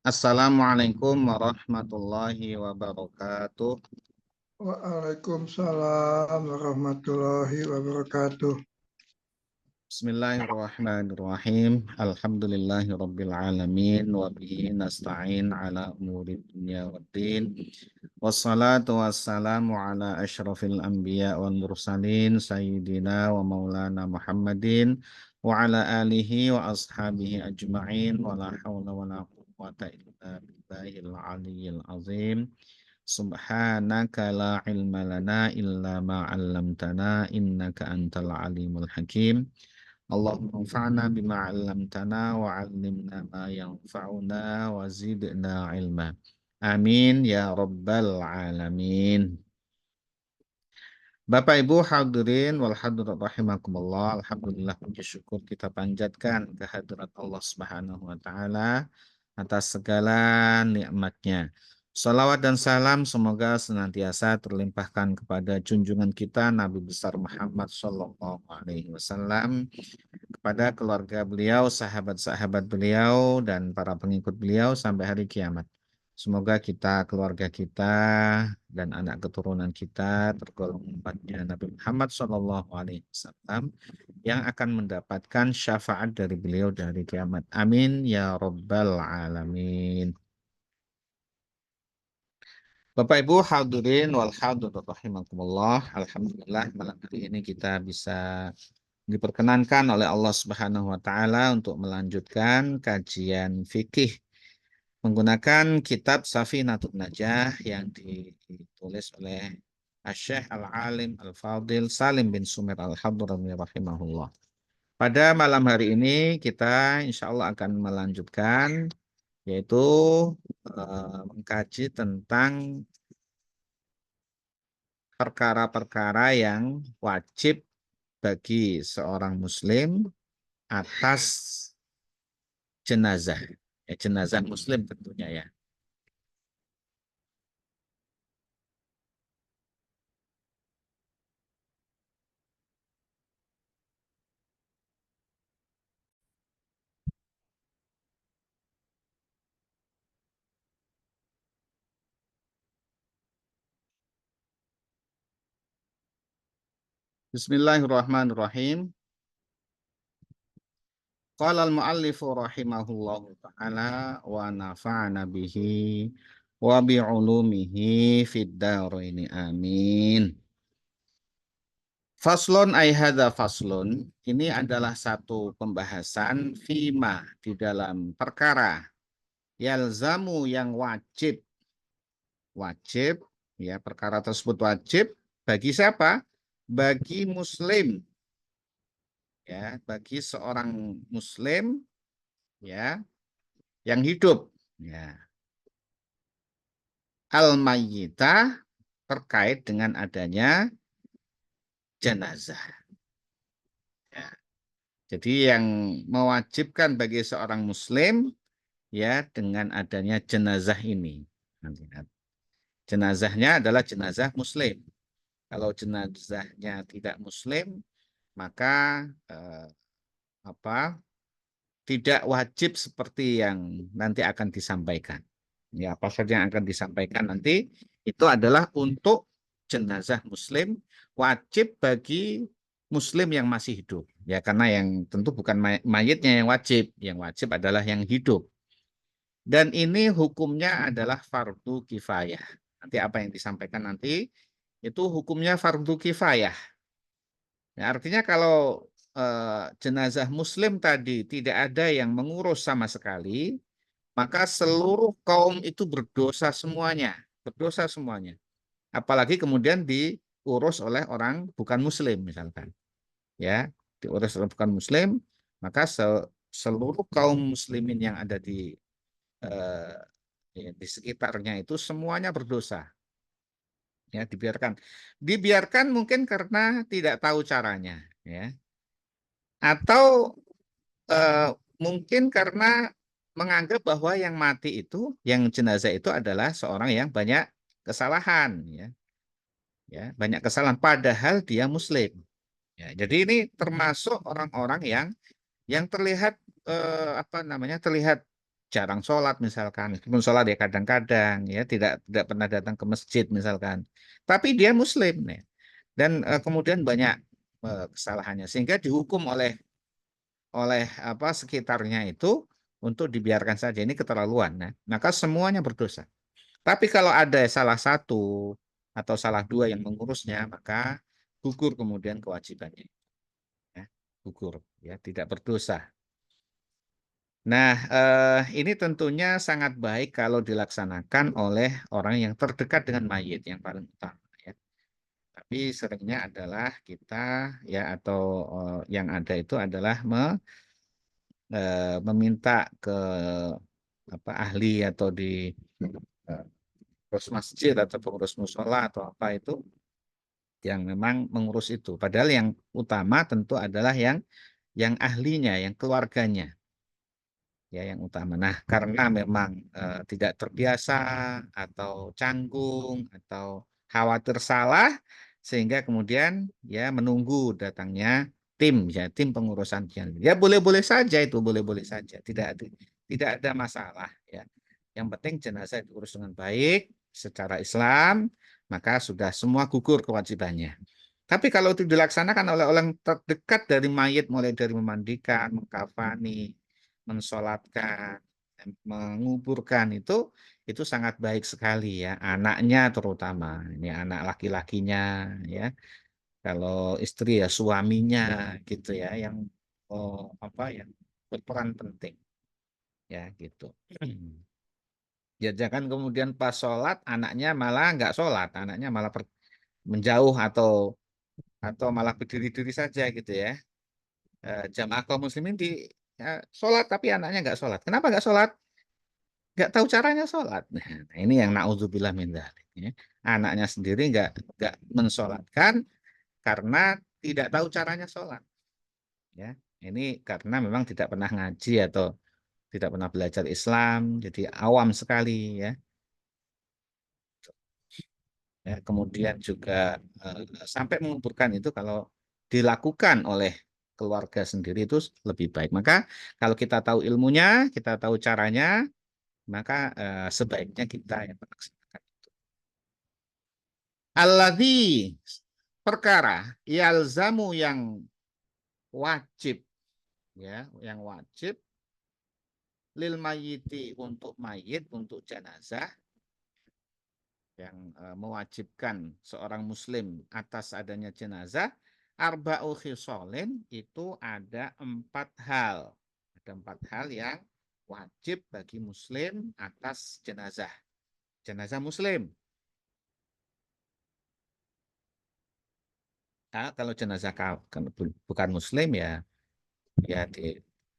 Assalamualaikum warahmatullahi wabarakatuh. Waalaikumsalam warahmatullahi wabarakatuh. Bismillahirrahmanirrahim. Alhamdulillahirabbil alamin wa bihi nasta'in ala umuri dunya waddin. Wassalatu wassalamu ala asyrafil anbiya wal mursalin sayyidina wa maulana Muhammadin wa ala alihi wa ashabihi ajma'in wa la hawla wa la quwwata illa billahil aliyyil azim. Subhanaka la ilma lana illa ma 'allamtana innaka antal alimul hakim. Allahumma anfa'na bima 'allamtana wa 'allimna ma yanfa'una wa zidna ilma. Amin ya rabbal alamin. Bapak Ibu hadirin wal hadirat rahimakumullah. Alhamdulillah, puji syukur kita panjatkan kehadirat Allah Subhanahu wa taala atas segala nikmatnya. Salawat dan salam semoga senantiasa terlimpahkan kepada junjungan kita Nabi besar Muhammad Sallallahu Alaihi Wasallam, kepada keluarga beliau, sahabat-sahabat beliau, dan para pengikut beliau sampai hari kiamat. Semoga kita, keluarga kita, dan anak keturunan kita tergolong umatnya Nabi Muhammad SAW yang akan mendapatkan syafaat dari beliau dari kiamat. Amin ya rabbal alamin. Bapak Ibu hadirin wal hadirat rahimakumullah. Alhamdulillah malam hari ini kita bisa diperkenankan oleh Allah Subhanahu wa taala untuk melanjutkan kajian fikih menggunakan kitab Safinatun Najah yang ditulis oleh Asy-Syaikh Al-Alim Al-Fadil Salim bin Sumir Al-Hadrami rahimahullah. Pada malam hari ini kita insya Allah akan melanjutkan yaitu mengkaji tentang perkara-perkara yang wajib bagi seorang muslim atas jenazah. Jenazah muslim tentunya ya. Bismillahirrahmanirrahim. Qala al-muallifu rahimahullahu ta'ala wa nafa'ana bihi wa bi'ulumihi fid dharaini amin. Faslun ay hadza faslun, ini adalah satu pembahasan fima di dalam perkara yalzamu yang wajib ya, perkara tersebut wajib bagi siapa? Bagi muslim, ya, bagi seorang muslim ya yang hidup, ya, al-mayyitah, terkait dengan adanya jenazah, ya. Jadi yang mewajibkan bagi seorang muslim ya dengan adanya jenazah ini. Jenazahnya adalah jenazah muslim. Kalau jenazahnya tidak muslim, maka tidak wajib seperti yang nanti akan disampaikan. Ya, apa saja yang akan disampaikan nanti itu adalah untuk jenazah muslim, wajib bagi muslim yang masih hidup. Ya, karena yang tentu bukan mayitnya yang wajib adalah yang hidup. Dan ini hukumnya adalah fardu kifayah. Nanti apa yang disampaikan nanti itu hukumnya fardu kifayah. Ya, artinya kalau jenazah muslim tadi tidak ada yang mengurus sama sekali, maka seluruh kaum itu berdosa semuanya. Berdosa semuanya. Apalagi kemudian diurus oleh orang bukan muslim misalkan. Ya, diurus oleh bukan muslim, maka seluruh kaum muslimin yang ada di sekitarnya itu semuanya berdosa. Ya, dibiarkan mungkin karena tidak tahu caranya, ya, atau mungkin karena menganggap bahwa yang mati itu, yang jenazah itu adalah seorang yang banyak kesalahan, ya, banyak kesalahan padahal dia muslim. Ya, jadi ini termasuk orang-orang yang terlihat terlihat jarang sholat misalkan, meskipun sholat ya kadang-kadang ya tidak pernah datang ke masjid misalkan, tapi dia Muslim nih, dan kemudian banyak kesalahannya sehingga dihukum oleh apa sekitarnya itu untuk dibiarkan saja, ini keterlaluan. Nah, maka semuanya berdosa. Tapi kalau ada salah satu atau salah dua yang mengurusnya, maka gugur kemudian kewajibannya, ya, gugur, ya, tidak berdosa. Nah, ini tentunya sangat baik kalau dilaksanakan oleh orang yang terdekat dengan mayit yang paling utama, ya. Tapi seringnya adalah kita ya atau yang ada itu adalah meminta ke apa ahli atau di eh, pengurus masjid atau pengurus musola atau apa itu yang memang mengurus itu. Padahal yang utama tentu adalah yang ahlinya, yang keluarganya, ya yang utama. Nah, karena memang tidak terbiasa atau canggung atau khawatir salah, sehingga kemudian ya menunggu datangnya tim, ya tim pengurusan. Ya boleh-boleh saja itu, boleh-boleh saja, tidak ada masalah, ya. Yang penting jenazah diurus dengan baik secara Islam, maka sudah semua gugur kewajibannya. Tapi kalau itu dilaksanakan oleh orang terdekat dari mayit, mulai dari memandikan, mengkafani, mensolatkan, menguburkan itu sangat baik sekali ya. Anaknya terutama, ini anak laki-lakinya ya. Kalau istri ya suaminya gitu ya, yang apa yang berperan penting ya gitu. Ya jangan kemudian pas sholat anaknya malah nggak sholat, anaknya malah menjauh atau malah berdiri-diri saja gitu ya. Jamaah kaum muslimin di sholat tapi anaknya nggak sholat. Kenapa nggak sholat? Nggak tahu caranya sholat. Nah, ini yang naudzubillah min dzalik, ya. Anaknya sendiri nggak mensolatkan karena tidak tahu caranya sholat. Ya, ini karena memang tidak pernah ngaji atau tidak pernah belajar Islam, jadi awam sekali ya. Ya, kemudian juga sampai menguburkan itu kalau dilakukan oleh keluarga sendiri itu lebih baik. Maka kalau kita tahu ilmunya, kita tahu caranya, maka sebaiknya kita yang melaksanakan. Alladzi perkara yalzamu yang wajib, ya, yang wajib lil mayiti untuk mayit, untuk jenazah, yang mewajibkan seorang muslim atas adanya jenazah, arba'u khisolin, itu ada 4 hal. Ada 4 hal yang wajib bagi muslim atas jenazah. Jenazah muslim. Nah, kalau jenazah bukan muslim ya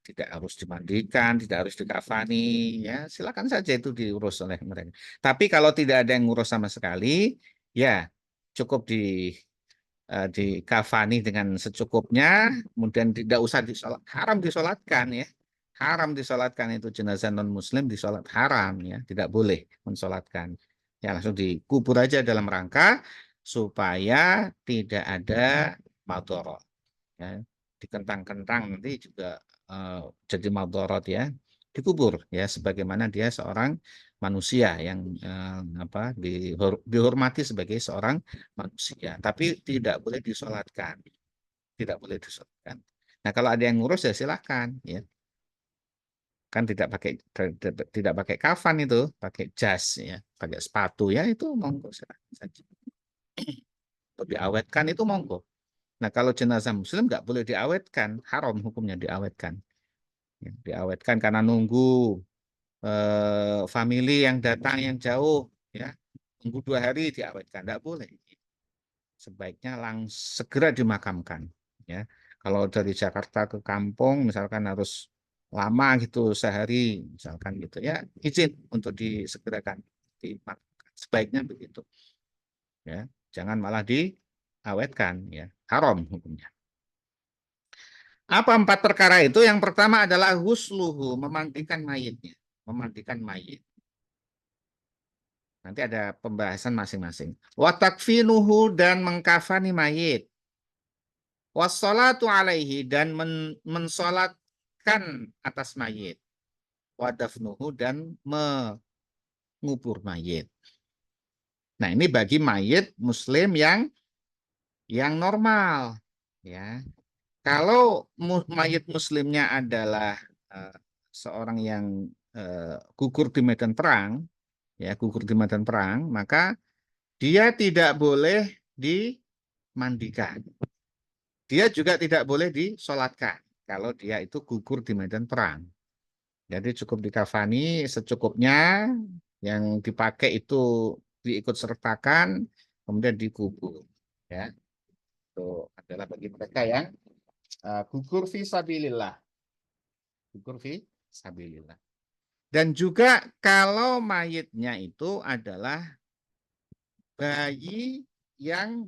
tidak harus dimandikan, tidak harus dikafani, ya silakan saja itu diurus oleh mereka. Tapi kalau tidak ada yang ngurus sama sekali, ya cukup dikafani dengan secukupnya, kemudian tidak usah disolat, haram disolatkan ya, haram disolatkan itu jenazah non muslim disolat haram ya, tidak boleh mensolatkan, ya langsung dikubur aja dalam rangka supaya tidak ada madorot, ya dikentang-kentang nanti juga eh, jadi madorot ya, dikubur ya sebagaimana dia seorang manusia yang apa dihormati sebagai seorang manusia, tapi tidak boleh disolatkan, tidak boleh disolatkan. Nah kalau ada yang ngurus ya silahkan ya, kan tidak pakai kafan itu, pakai jas ya, pakai sepatu ya itu monggo silahkan saja. Untuk diawetkan itu monggo. Nah kalau jenazah muslim nggak boleh diawetkan, haram hukumnya diawetkan. Ya, diawetkan karena nunggu famili yang datang yang jauh ya, nunggu 2 hari diawetkan, nggak boleh. Sebaiknya segera dimakamkan ya. Kalau dari Jakarta ke kampung misalkan harus lama gitu sehari misalkan gitu ya, izin untuk disegerakan dimakamkan, sebaiknya begitu ya, jangan malah diawetkan ya, haram hukumnya. Apa 4 perkara itu? Yang pertama adalah husluhu, memandikan mayitnya, memandikan mayit. Nanti ada pembahasan masing-masing. Watakfinuhu, dan mengkafani mayit. Wassalatu alaihi, dan mensolatkan atas mayit. wadafnuhu dan mengubur mayit. Nah, ini bagi mayit muslim yang normal, ya. Kalau mayit muslimnya adalah seorang yang gugur di medan perang, ya, gugur di medan perang, maka dia tidak boleh dimandikan. Dia juga tidak boleh disolatkan kalau dia itu gugur di medan perang. Jadi cukup dikafani secukupnya, yang dipakai itu diikut sertakan, kemudian dikubur. Ya, itu adalah bagi mereka yang gugur fi sabilillah. Gugur fi sabilillah. Dan juga kalau mayitnya itu adalah bayi yang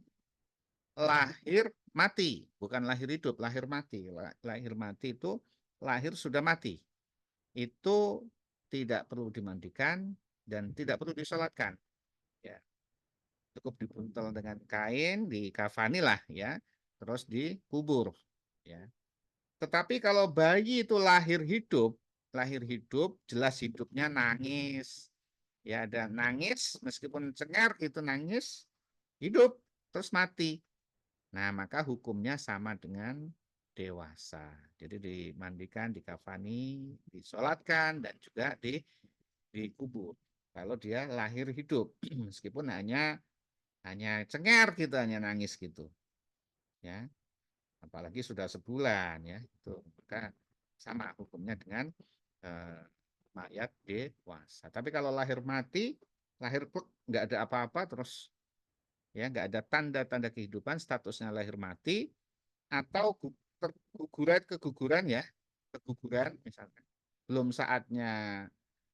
lahir mati, bukan lahir hidup, lahir mati. Lahir mati itu lahir sudah mati. Itu tidak perlu dimandikan dan tidak perlu disolatkan. Ya, cukup dibuntel dengan kain, dikafani lah ya, terus dikubur. Ya. Tetapi kalau bayi itu lahir hidup, jelas hidupnya nangis. Ya, ada nangis, meskipun cengar itu nangis, hidup, terus mati. Nah, maka hukumnya sama dengan dewasa. Jadi dimandikan, dikafani, disolatkan, dan juga dikubur. Kalau dia lahir hidup, meskipun hanya cengar gitu, hanya nangis gitu. Ya, apalagi sudah sebulan ya, itu maka sama hukumnya dengan eh, mayat dewasa. Tapi kalau lahir mati, lahir nggak ada apa-apa, terus ya nggak ada tanda-tanda kehidupan, statusnya lahir mati, atau keguguran ya, keguguran misalkan belum saatnya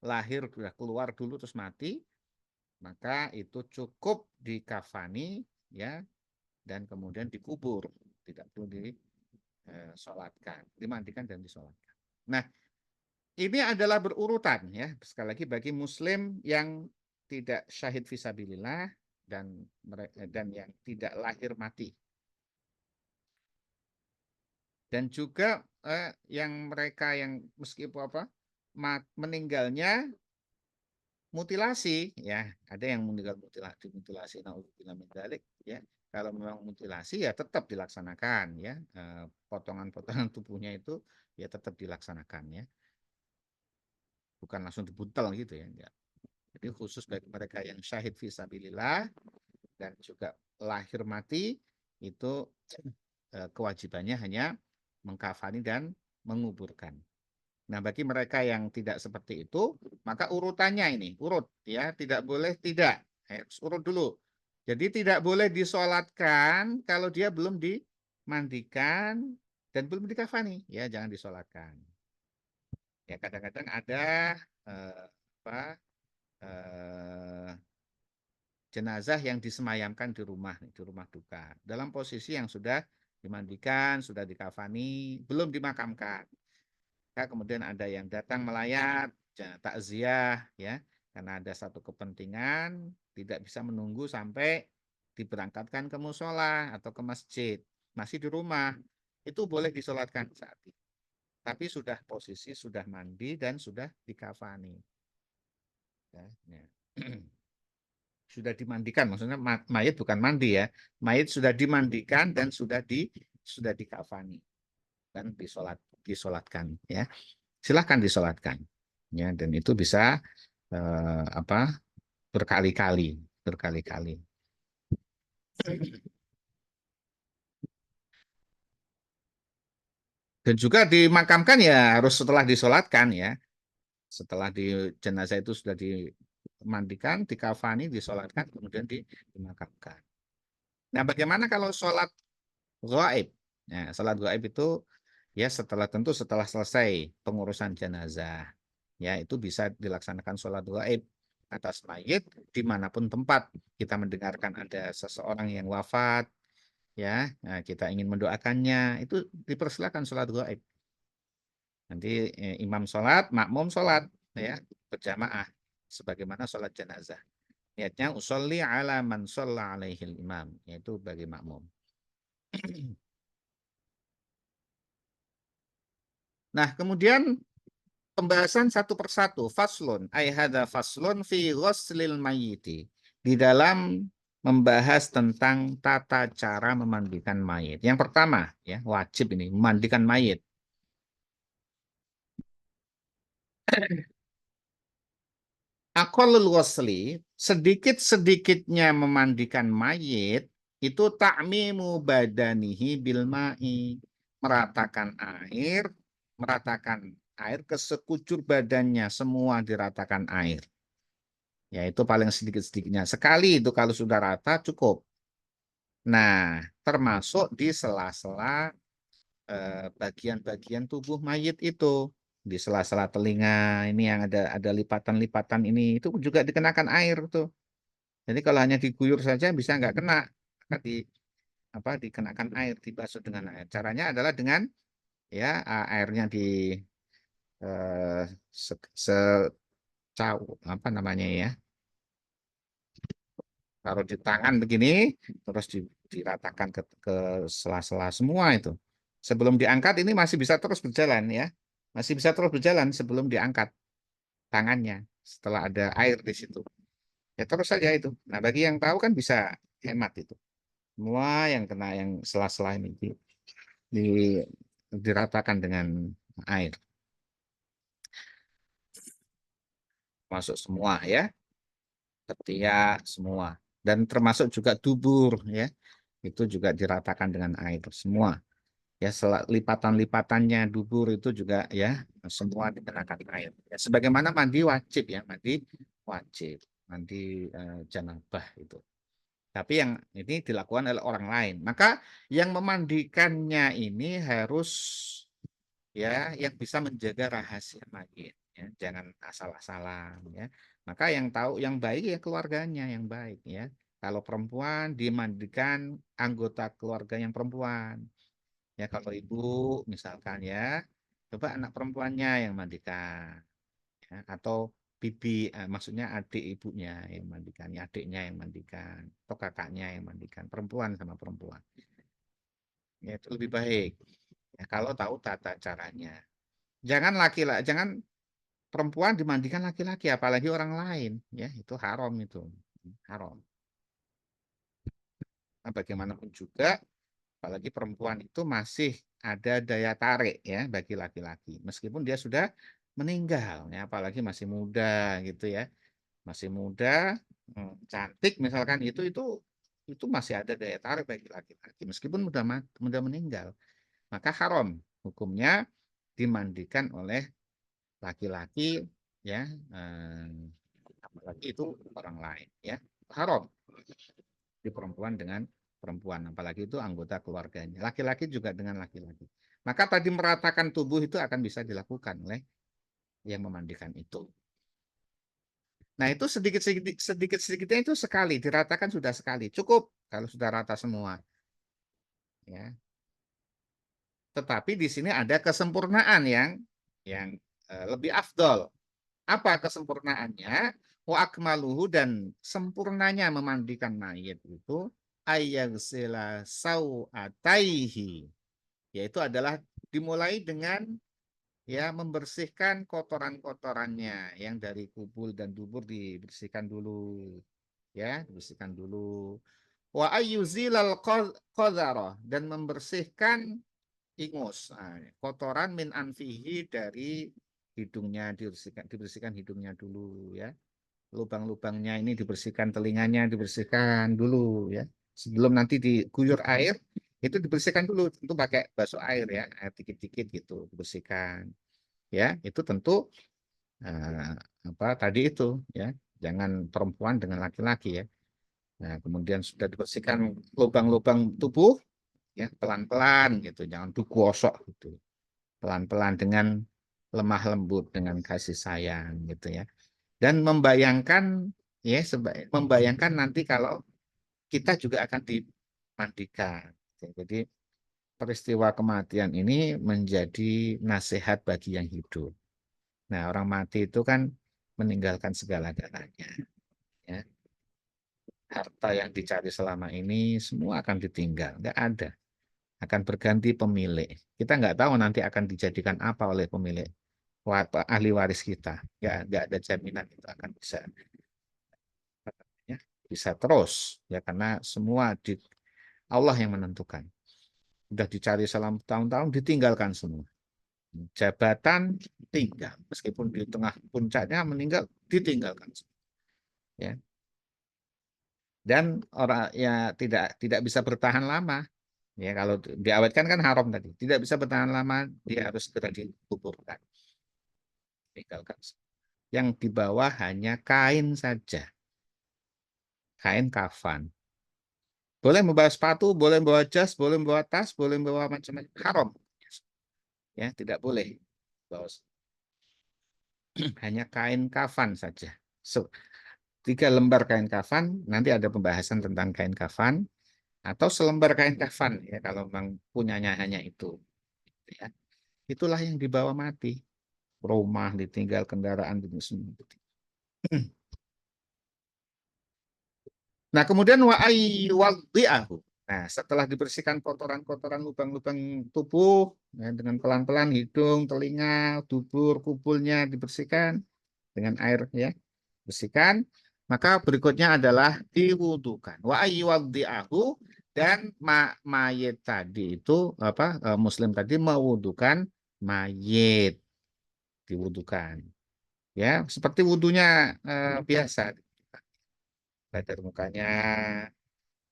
lahir, sudah keluar dulu terus mati, maka itu cukup dikafani ya, dan kemudian dikubur, tidak perlu disolatkan, dimandikan dan disolatkan. Nah, ini adalah berurutan ya, sekali lagi bagi muslim yang tidak syahid fisabilillah dan yang tidak lahir mati. Dan juga yang mereka yang meskipun meninggalnya mutilasi ya, ada yang meninggal mutilasi naudzubillah min dzalik ya. Kalau memang mutilasi ya tetap dilaksanakan ya, potongan-potongan tubuhnya itu ya tetap dilaksanakan ya, bukan langsung dibuntel gitu ya, enggak. Jadi khusus bagi mereka yang syahid fisabilillah dan juga lahir mati, itu kewajibannya hanya mengkafani dan menguburkan. Nah, bagi mereka yang tidak seperti itu, maka urutannya ini, urut ya, tidak boleh tidak. Urut dulu. Jadi tidak boleh disolatkan kalau dia belum dimandikan dan belum dikafani, ya jangan disolatkan. Ya kadang-kadang ada eh, apa eh, jenazah yang disemayamkan di rumah duka dalam posisi yang sudah dimandikan, sudah dikafani, belum dimakamkan. Ya, kemudian ada yang datang melayat, takziah ya, karena ada satu kepentingan, tidak bisa menunggu sampai diberangkatkan ke musola atau ke masjid, masih di rumah, itu boleh disolatkan saat itu. Tapi sudah posisi sudah mandi dan sudah dikafani. Ya, ya. Sudah dimandikan, maksudnya mayat bukan mandi ya, mayat sudah dimandikan dan sudah dikafani dan disolatkan ya. Silahkan disolatkan ya, dan itu bisa berkali-kali. Dan juga dimakamkan ya harus setelah disolatkan ya, setelah jenazah itu sudah dimandikan, dikafani, disolatkan, kemudian dimakamkan. Nah, bagaimana kalau sholat gaib? Nah, sholat gaib itu ya setelah selesai pengurusan jenazah, ya itu bisa dilaksanakan sholat gaib atas mayit dimanapun tempat kita mendengarkan ada seseorang yang wafat, ya, nah, kita ingin mendoakannya, itu dipersilakan sholat gaib. Nanti imam sholat, makmum sholat, ya, berjamaah sebagaimana sholat jenazah. Niatnya usolli ala man sholla alaihil imam, yaitu bagi makmum. Nah, kemudian pembahasan satu persatu. Faslun, ay hadza faslun fi ghuslil mayyiti. Di dalam membahas tentang tata cara memandikan mayit. Yang pertama, ya, wajib ini memandikan mayit. Aqallul ghusli, sedikit-sedikitnya memandikan mayit itu ta'mimu badanihi bil ma'i, meratakan air, meratakan air ke sekujur badannya, semua diratakan air. Ya, itu paling sedikit-sedikitnya. Sekali itu kalau sudah rata cukup. Nah, termasuk di sela-sela bagian-bagian tubuh mayit itu, di sela-sela telinga ini yang ada lipatan-lipatan ini itu juga dikenakan air tuh. Jadi kalau hanya diguyur saja bisa nggak kena, maka dikenakan air, dibasuh dengan air. Caranya adalah dengan ya airnya di eh, se, se- apa namanya ya, taruh di tangan begini, terus diratakan ke sela-sela semua itu. Sebelum diangkat ini masih bisa terus berjalan ya, masih bisa terus berjalan sebelum diangkat tangannya setelah ada air di situ. Ya terus saja itu. Nah bagi yang tahu kan bisa hemat itu. Semua yang kena yang sela-sela ini di- diratakan dengan air, masuk semua ya, ketiak semua, dan termasuk juga dubur ya, itu juga diratakan dengan air semua. Ya lipatan-lipatannya dubur itu juga ya semua dikenakan air ya, sebagaimana mandi wajib ya, mandi wajib, mandi janabah itu, tapi yang ini dilakukan oleh orang lain, maka yang memandikannya ini harus ya yang bisa menjaga rahasia mayit ya, jangan asal-asalan ya, maka yang tahu yang baik ya keluarganya yang baik ya. Kalau perempuan dimandikan anggota keluarga yang perempuan. Ya kalau ibu misalkan ya, coba anak perempuannya yang mandikan, ya. Atau bibi, maksudnya adik ibunya yang mandikan, ya, adiknya yang mandikan, atau kakaknya yang mandikan, perempuan sama perempuan. Ya itu lebih baik. Ya, kalau tahu tata caranya. Jangan laki-laki, jangan perempuan dimandikan laki-laki, apalagi orang lain. Ya itu haram itu, haram. Nah, bagaimanapun juga apalagi perempuan itu masih ada daya tarik ya bagi laki-laki. Meskipun dia sudah meninggal, ya, apalagi masih muda gitu ya, masih muda, cantik misalkan itu masih ada daya tarik bagi laki-laki. Meskipun mudah meninggal, maka haram hukumnya dimandikan oleh laki-laki ya, apalagi itu orang lain ya, haram di perempuan dengan perempuan, apalagi itu anggota keluarganya. Laki-laki juga dengan laki-laki. Maka tadi meratakan tubuh itu akan bisa dilakukan oleh yang memandikan itu. Nah itu sedikit-sedikitnya itu sekali, diratakan sudah sekali. Cukup kalau sudah rata semua. Ya. Tetapi di sini ada kesempurnaan yang lebih afdol. Apa kesempurnaannya? Wa akmaluhu, dan sempurnanya memandikan mayit itu ayagsila sau'ataihi, yaitu adalah dimulai dengan ya membersihkan kotoran-kotorannya yang dari kubul dan dubur, dibersihkan dulu ya, dibersihkan dulu. Wa ayyuzilal qadhara, dan membersihkan ingus, nah, kotoran min anfihi, dari hidungnya, dibersihkan hidungnya dulu ya, lubang-lubangnya ini dibersihkan, telinganya dibersihkan dulu ya, sebelum nanti diguyur air itu dibersihkan dulu, tentu pakai basuh air ya, air dikit-dikit gitu dibersihkan ya, itu tentu eh, apa tadi itu ya, jangan perempuan dengan laki-laki ya. Nah kemudian sudah dibersihkan lubang-lubang tubuh ya, pelan-pelan gitu, jangan digosok gitu, pelan-pelan dengan lemah lembut, dengan kasih sayang gitu ya, dan membayangkan ya, membayangkan nanti kalau kita juga akan dimandikan. Jadi peristiwa kematian ini menjadi nasihat bagi yang hidup. Nah orang mati itu kan meninggalkan segala-galanya ya, harta yang dicari selama ini semua akan ditinggal, nggak ada, akan berganti pemilik. Kita nggak tahu nanti akan dijadikan apa oleh pemilik ahli waris kita. Nggak ada jaminan itu akan bisa apa namanya, bisa terus ya karena semua di Allah yang menentukan. Sudah dicari selama tahun-tahun ditinggalkan semua. Jabatan tinggal meskipun di tengah puncaknya meninggal ditinggalkan ya. Dan orang ya tidak bisa bertahan lama. Ya kalau diawetkan kan haram tadi. Tidak bisa bertahan lama, dia harus segera dikuburkan. Tinggalkan. Yang di bawah hanya kain saja. Kain kafan. Boleh membawa sepatu, boleh membawa jas, boleh membawa tas, boleh membawa macam-macam. Haram. Ya, tidak boleh. Bawa hanya kain kafan saja. So, 3 lembar kain kafan, nanti ada pembahasan tentang kain kafan atau selembar kain kafan ya kalau memang punyanya hanya itu. Ya. Itulah yang dibawa mati. Rumah ditinggal, kendaraan ditinggal semua. Nah, kemudian wa ayyuwadhi'ahu. Nah, setelah dibersihkan kotoran-kotoran lubang-lubang tubuh ya, dengan pelan-pelan hidung, telinga, dubur, kubulnya dibersihkan dengan air ya, bersihkan. Maka berikutnya adalah diwudukan. Wa ayyuwadhi'ahu dan mayit tadi itu apa muslim tadi mewudukan mayit diwudukan. Ya, seperti wudunya biasa. Badan mukanya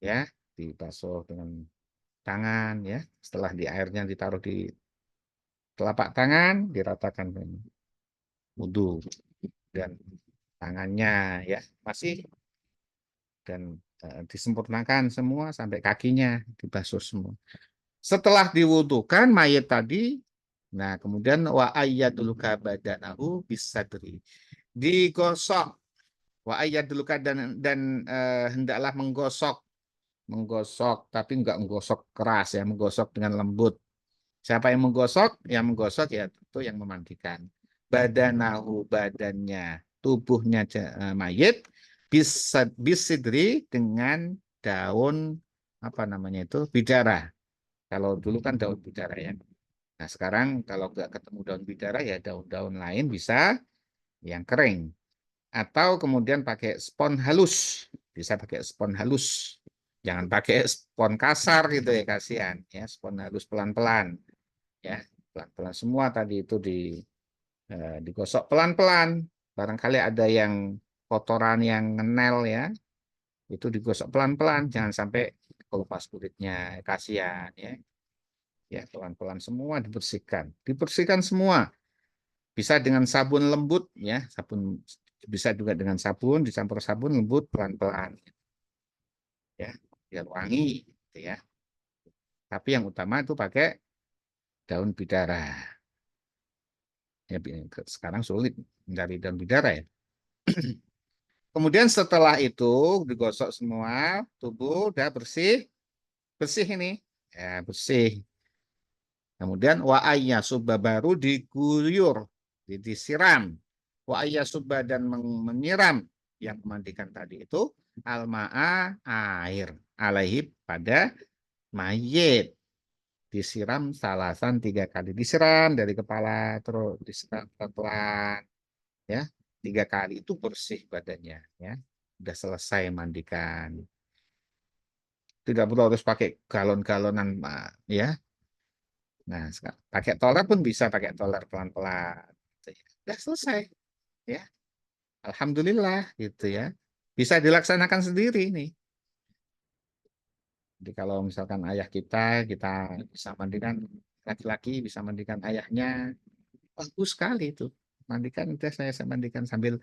ya dibasuh dengan tangan ya setelah di airnya ditaruh di telapak tangan diratakan dengan wudhu dan tangannya ya masih dan disempurnakan semua sampai kakinya dibasuh semua setelah diwudukan mayit tadi nah kemudian wa ayyadul badanahu bisadri digosok wa ayyadul dan hendaklah menggosok tapi enggak menggosok keras ya menggosok dengan lembut. Siapa yang menggosok? Yang menggosok ya tentu yang memandikan. Badanahu badannya, tubuhnya mayit bisa bisidri dengan daun apa namanya itu bidara. Kalau dulu kan daun bidara ya. Nah sekarang kalau nggak ketemu daun bidara ya daun-daun lain bisa yang kering. Atau kemudian pakai spon halus. Bisa pakai spon halus. Jangan pakai spon kasar gitu ya kasihan ya spon halus pelan-pelan ya pelan-pelan semua tadi itu digosok pelan-pelan barangkali ada yang kotoran yang ngenel ya itu digosok pelan-pelan jangan sampai kelupas kulitnya kasihan ya ya pelan-pelan semua dibersihkan semua bisa dengan sabun lembut ya sabun bisa juga dengan sabun dicampur sabun lembut pelan-pelan ya biar wangi gitu ya tapi yang utama itu pakai daun bidara ya sekarang sulit mencari daun bidara ya. Kemudian setelah itu digosok semua tubuh udah bersih bersih ini ya bersih. Kemudian wa ayyasuba baru diguyur disiram wa ayyasuba dan menyiram yang memandikan tadi itu almaa air alaihi pada mayit disiram salasan 3 kali disiram dari kepala terus disiram pelan ya 3 kali itu bersih badannya ya udah selesai mandikan tidak perlu harus pakai galon-galonan ya nah pakai toler pun bisa pakai toler pelan-pelan gitu ya. Udah selesai ya alhamdulillah gitu ya bisa dilaksanakan sendiri nih jadi kalau misalkan ayah kita bisa mandikan laki-laki bisa mandikan ayahnya bagus sekali itu mandikan itu saya mandikan sambil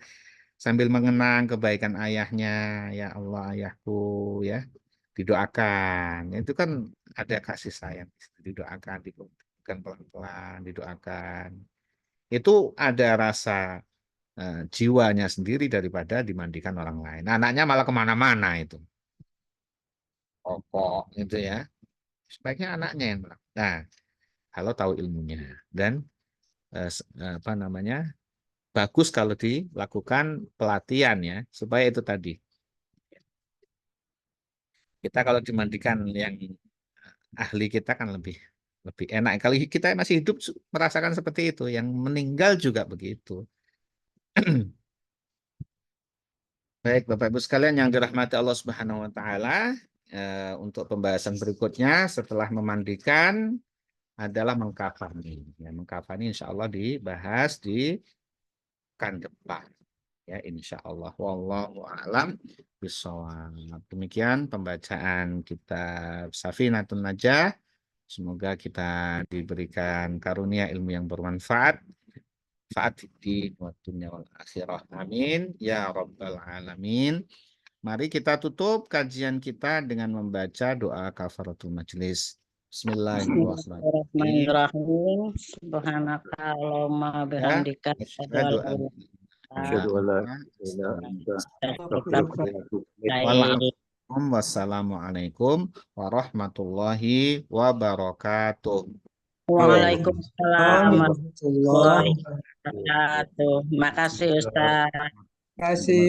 sambil mengenang kebaikan ayahnya ya Allah ayahku ya didoakan itu kan ada kasih sayang didoakan didoakan pelan-pelan didoakan itu ada rasa jiwanya sendiri daripada dimandikan orang lain anaknya malah kemana-mana itu pokok itu ya sebaiknya anaknya yang melakukan nah kalau tahu ilmunya dan apa namanya bagus kalau dilakukan pelatihan ya supaya itu tadi kita kalau dimandikan yang ahli kita kan lebih Lebih enak kalau kita masih hidup merasakan seperti itu, yang meninggal juga begitu. Baik, Bapak Ibu sekalian yang dirahmati Allah Subhanahu wa taala, untuk pembahasan berikutnya setelah memandikan adalah mengkafani. Ya, mengkafani insya Allah dibahas di pekan depan. Ya, insya Allah. Wallahu a'lam bishawab. Demikian pembacaan kitab Safinatun Najah. Semoga kita diberikan karunia ilmu yang bermanfaat. Fa'atiddi wa dunya wal akhirah. Amin. Ya Rabbal Alamin. Mari kita tutup kajian kita dengan membaca doa kafaratul majelis. Bismillahirrahmanirrahim. Bismillahirrahmanirrahim. Subhanaka Allahumma Ya, bihamdika asyhadu an la Asyhadu an la ilaha ilaha illa anta illa astaghfiruka wa atubu ilaik. anta. Wassalamualaikum warahmatullahi wabarakatuh. Waalaikumsalam warahmatullahi warahmatullahi wabarakatuh. Makasih Ustaz. wabarakatuh.